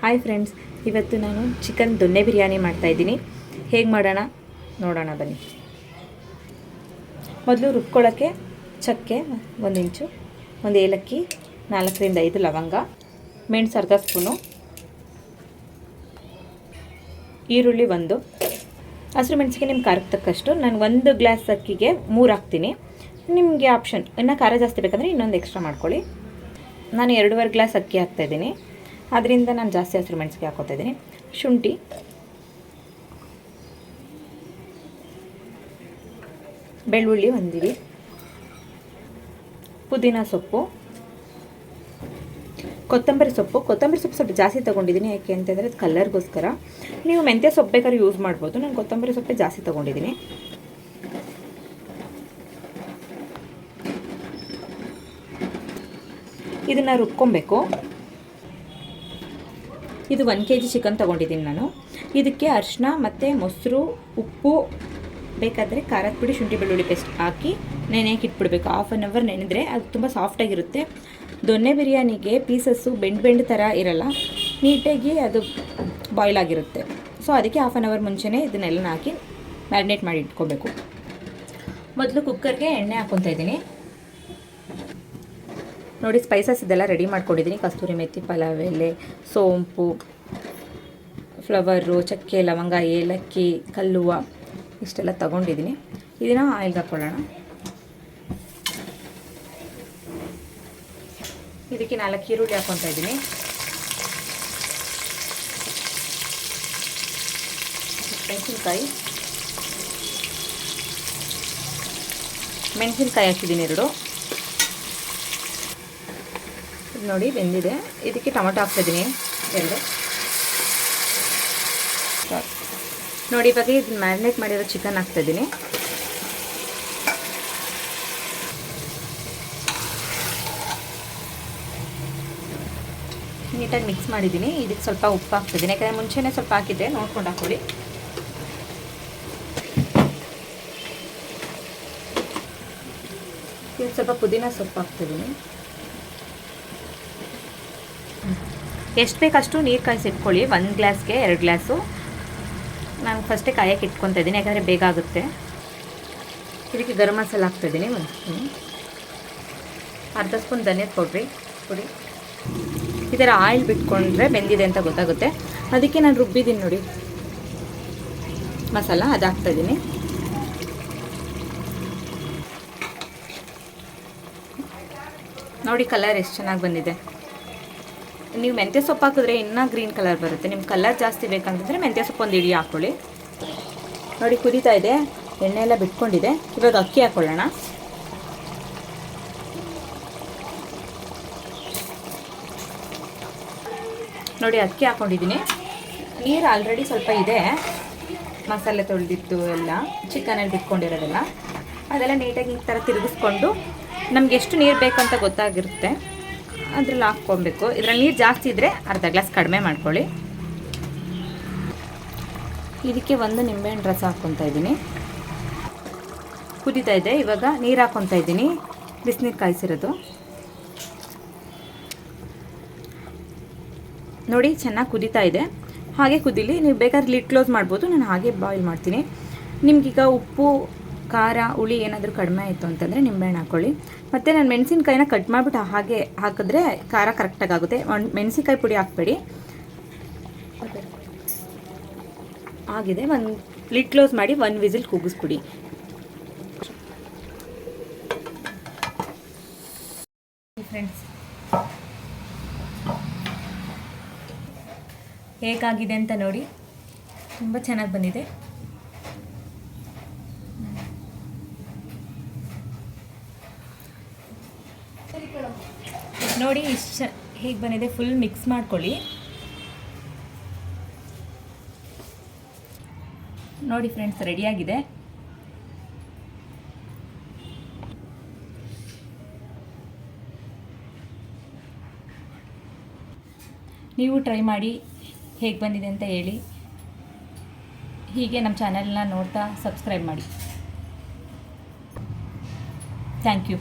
Hi friends, ಇವತ್ತು ನಾನು chicken ದೊನ್ನೆ ಬಿರಿಯಾನಿ ಮಾಡ್ತಾಯಿದ್ದೀನಿ. ಹೇಗೆ ಮಾಡೋಣ ನೋಡೋಣ ಬನ್ನಿ. ಮೊದಲು ರುಬ್ಕೊಳ್ಳೋಕ್ಕೆ ಚಕ್ಕೆ 1 ಇಂಚು, 1 ಏಲಕ್ಕಿ, 4 ರಿಂದ 5 ಲವಂಗ, ಮೆಣಸು ಅರ್ಧ ಸ್ಪೂನು, ಈರುಳ್ಳಿ 1, ಹಸಿರು ಮೆಣಸಿಗೆ ನಿಮ್ಮ ಖಾರಕ್ಕೆ ತಕ್ಕಷ್ಟು. ನಾನು 1 ಗ್ಲಾಸ್ ಅಕ್ಕಿಗೆ 3 ಹಾಕ್ತೀನಿ. ನಿಮಗೆ ಆಪ್ಷನ್, ಇನ್ನು ಖಾರ ಜಾಸ್ತಿ ಬೇಕಂದರೆ ಇನ್ನೊಂದು ಎಕ್ಸ್ಟ್ರಾ ಮಾಡ್ಕೊಳ್ಳಿ. ನಾನು 2.5 ಗ್ಲಾಸ್ ಅಕ್ಕಿ ಹಾಕ್ತಾಯಿದ್ದೀನಿ, ಅದರಿಂದ ನಾನು ಜಾಸ್ತಿ ಹಸಿರು ಮೆಣಸಿಗೆ ಹಾಕೋತಾ ಇದ್ದೀನಿ. ಶುಂಠಿ, ಬೆಳ್ಳುಳ್ಳಿ 1 ಹಿಡಿ, ಪುದೀನ ಸೊಪ್ಪು, ಕೊತ್ತಂಬರಿ ಸೊಪ್ಪು ಸ್ವಲ್ಪ ಜಾಸ್ತಿ ತೊಗೊಂಡಿದ್ದೀನಿ. ಯಾಕೆ ಅಂತಂದರೆ ಅದು ಕಲರ್ಗೋಸ್ಕರ. ನೀವು ಮೆಂತ್ಯ ಸೊಪ್ಪು ಬೇಕಾದ್ರೆ ಯೂಸ್ ಮಾಡ್ಬೋದು. ನಾನು ಕೊತ್ತಂಬರಿ ಸೊಪ್ಪೆ ಜಾಸ್ತಿ ತೊಗೊಂಡಿದ್ದೀನಿ. ಇದನ್ನು ರುಬ್ಕೊಬೇಕು. ಇದು 1 kg ಚಿಕನ್ ತೊಗೊಂಡಿದ್ದೀನಿ ನಾನು. ಇದಕ್ಕೆ ಅರಿಶಿನ ಮತ್ತು ಮೊಸರು, ಉಪ್ಪು, ಬೇಕಾದರೆ ಖಾರದ ಪುಡಿ, ಶುಂಠಿ ಬೆಳ್ಳುಳ್ಳಿ ಪೇಸ್ಟ್ ಹಾಕಿ ನೆನೆಯಕ್ಕೆ ಇಟ್ಬಿಡ್ಬೇಕು. 1/2 ಅವರ್ ನೆನೆದ್ರೆ ಅದು ತುಂಬ ಸಾಫ್ಟಾಗಿರುತ್ತೆ. ದೊನ್ನೆ ಬಿರಿಯಾನಿಗೆ ಪೀಸಸ್ಸು ಬೆಂಡ್ ಥರ ಇರಲ್ಲ, ನೀಟಾಗಿ ಅದು ಬಾಯ್ಲ್ ಆಗಿರುತ್ತೆ. ಸೊ ಅದಕ್ಕೆ 1/2 ಅವರ್ ಮುಂಚೆನೇ ಇದನ್ನೆಲ್ಲ ಹಾಕಿ ಮ್ಯಾರಿನೇಟ್ ಮಾಡಿ ಇಟ್ಕೋಬೇಕು. ಮೊದಲು ಕುಕ್ಕರ್ಗೆ ಎಣ್ಣೆ ಹಾಕ್ಕೊತಾ ಇದ್ದೀನಿ. ನೋಡಿ, ಸ್ಪೈಸಸ್ ಇದೆಲ್ಲ ರೆಡಿ ಮಾಡ್ಕೊಂಡಿದ್ದೀನಿ. ಕಸ್ತೂರಿ ಮೆಥಿ, ಪಲಾವ್ ಎಲೆ, ಸೋಂಪು, ಫ್ಲವರು, ಚಕ್ಕೆ, ಲವಂಗ, ಏಲಕ್ಕಿ, ಕಲ್ಲುವ ಇಷ್ಟೆಲ್ಲ ತೊಗೊಂಡಿದ್ದೀನಿ. ಇದನ್ನು ಆಯಿಲ್ಗೆ ಹಾಕ್ಕೊಳ್ಳೋಣ. ಇದಕ್ಕೆ 4 ಈರುಳ್ಳಿ ಹಾಕ್ಕೊತಾ ಇದ್ದೀನಿ. ಮೆಣಸಿನ್ಕಾಯಿ ಹಾಕಿದ್ದೀನಿ 2. ನೋಡಿ ಬೆಂದಿದೆ. ಇದಕ್ಕೆ ಟೊಮೆಟೊ ಹಾಕ್ತಾಯಿದ್ದೀನಿ 2. ನೋಡಿ, ಇವಾಗ ಇದನ್ನ ಮ್ಯಾರಿನೇಟ್ ಮಾಡಿರೋ ಚಿಕನ್ ಹಾಕ್ತಾಯಿದ್ದೀನಿ. ನೀಟಾಗಿ ಮಿಕ್ಸ್ ಮಾಡಿದ್ದೀನಿ. ಇದಕ್ಕೆ ಸ್ವಲ್ಪ ಉಪ್ಪು ಹಾಕ್ತಿದ್ದೀನಿ, ಯಾಕಂದರೆ ಮುಂಚೆನೇ ಸ್ವಲ್ಪ ಹಾಕಿದ್ದೆ, ನೋಡ್ಕೊಂಡು ಹಾಕೊಳ್ಳಿ. ಇದಕ್ಕೆ ಸ್ವಲ್ಪ ಪುದೀನ ಸೊಪ್ಪು ಹಾಕ್ತಿದ್ದೀನಿ. ಎಷ್ಟು ಬೇಕಷ್ಟು ನೀರು ಕಾಯಿಸಿಟ್ಕೊಳ್ಳಿ. 1 ಗ್ಲಾಸ್ಗೆ 2 ಗ್ಲಾಸು. ನಾನು ಫಸ್ಟೇ ಕಾಯಕ್ಕೆ ಇಟ್ಕೊತಾ ಇದ್ದೀನಿ, ಯಾಕಂದರೆ ಬೇಗ ಆಗುತ್ತೆ. ಇದಕ್ಕೆ ಗರಂ ಮಸಾಲ ಹಾಕ್ತಾಯಿದ್ದೀನಿ 1 ಸ್ಪೂನ್, ಅರ್ಧ ಸ್ಪೂನ್ ಧನಿಯದ ಪುಡಿ. ಈ ಥರ ಆಯಿಲ್ ಬಿಟ್ಕೊಂಡ್ರೆ ಬೆಂದಿದೆ ಅಂತ ಗೊತ್ತಾಗುತ್ತೆ. ಅದಕ್ಕೆ ನಾನು ರುಬ್ಬಿದ್ದೀನಿ ನೋಡಿ ಮಸಾಲ, ಅದು ಹಾಕ್ತಾಯಿದ್ದೀನಿ. ನೋಡಿ ಕಲರ್ ಎಷ್ಟು ಚೆನ್ನಾಗಿ ಬಂದಿದೆ. ನೀವು ಮೆಂತ್ಯ ಸೊಪ್ಪು ಹಾಕಿದ್ರೆ ಇನ್ನೂ ಗ್ರೀನ್ ಕಲರ್ ಬರುತ್ತೆ. ನಿಮ್ಮ ಕಲರ್ ಜಾಸ್ತಿ ಬೇಕಂತಂದರೆ ಮೆಂತ್ಯ ಸೊಪ್ಪು 1 ಹಿಡಿ ಹಾಕ್ಕೊಳ್ಳಿ. ನೋಡಿ ಕುದೀತಾ ಇದೆ, ಎಣ್ಣೆ ಎಲ್ಲ ಬಿಟ್ಕೊಂಡಿದೆ. ಇವಾಗ ಅಕ್ಕಿ ಹಾಕ್ಕೊಳ್ಳೋಣ. ನೋಡಿ ಅಕ್ಕಿ ಹಾಕ್ಕೊಂಡಿದ್ದೀನಿ. ನೀರು ಆಲ್ರೆಡಿ ಸ್ವಲ್ಪ ಇದೆ, ಮಸಾಲೆ ತೊಳೆದಿತ್ತು ಎಲ್ಲ, ಚಿಕನಲ್ಲಿ ಬಿಟ್ಕೊಂಡಿರೋದೆಲ್ಲ, ಅದೆಲ್ಲ ನೀಟಾಗಿ ಈ ಥರ ತಿರುಗಿಸ್ಕೊಂಡು ನಮ್ಗೆ ಎಷ್ಟು ನೀರು ಬೇಕಂತ ಗೊತ್ತಾಗಿರುತ್ತೆ, ಅದ್ರಲ್ಲಿ ಹಾಕ್ಕೊಬೇಕು. ಇದರಲ್ಲಿ ನೀರು ಜಾಸ್ತಿ ಇದ್ದರೆ ಅರ್ಧ ಗ್ಲಾಸ್ ಕಡಿಮೆ ಮಾಡ್ಕೊಳ್ಳಿ. ಇದಕ್ಕೆ 1 ನಿಂಬೆಹಣ್ಣು ರಸ ಹಾಕ್ಕೊತಾ ಇದ್ದೀನಿ. ಕುದೀತಾ ಇದೆ. ಇವಾಗ ನೀರು ಹಾಕ್ಕೊತಾ ಇದ್ದೀನಿ, ಬಿಸಿನೀರು ಕಾಯಿಸಿರೋದು. ನೋಡಿ ಚೆನ್ನಾಗಿ ಕುದೀತಾ ಇದೆ. ಹಾಗೆ ಕುದೀಲಿ. ನೀವು ಬೇಕಾದ್ರೆ ಲಿಡ್ ಕ್ಲೋಸ್ ಮಾಡ್ಬೋದು, ನಾನು ಹಾಗೆ ಬಾಯ್ಲ್ ಮಾಡ್ತೀನಿ. ನಿಮ್ಗೀಗ ಉಪ್ಪು, ಖಾರ, ಹುಳಿ ಏನಾದರೂ ಕಡಿಮೆ ಆಯಿತು ಅಂತಂದರೆ ನಿಂಬೆಹಣ್ಣು ಹಾಕ್ಕೊಳ್ಳಿ. ಮತ್ತು ನಾನು ಮೆಣಸಿನ್ಕಾಯಿನ ಕಟ್ ಮಾಡಿಬಿಟ್ಟು ಹಾಗೆ ಹಾಕಿದ್ರೆ ಖಾರ ಕರೆಕ್ಟಾಗಿ ಆಗುತ್ತೆ. ಮೆಣಸಿನ್ಕಾಯಿ ಪುಡಿ ಹಾಕಬೇಡಿ. ಆಗಿದೆ. ಲಿಡ್ ಕ್ಲೋಸ್ ಮಾಡಿ 1 ವಿಸಿಲ್ ಕೂಗಿಸ್ಬಿಡಿ. ಫ್ರೆಂಡ್ಸ್, ಹೇಗಾಗಿದೆ ಅಂತ ನೋಡಿ, ತುಂಬ ಚೆನ್ನಾಗಿ ಬಂದಿದೆ. ನೋಡಿ ಇಷ್ಟು ಹೇಗೆ ಬಂದಿದೆ. ಫುಲ್ ಮಿಕ್ಸ್ ಮಾಡ್ಕೊಳ್ಳಿ. ನೋಡಿ ಫ್ರೆಂಡ್ಸ್, ರೆಡಿಯಾಗಿದೆ. ನೀವು ಟ್ರೈ ಮಾಡಿ ಹೇಗೆ ಬಂದಿದೆ ಅಂತ ಹೇಳಿ. ಹೀಗೆ ನಮ್ಮ ಚಾನೆಲ್ನ ನೋಡ್ತಾ ಸಬ್ಸ್ಕ್ರೈಬ್ ಮಾಡಿ. Thank you.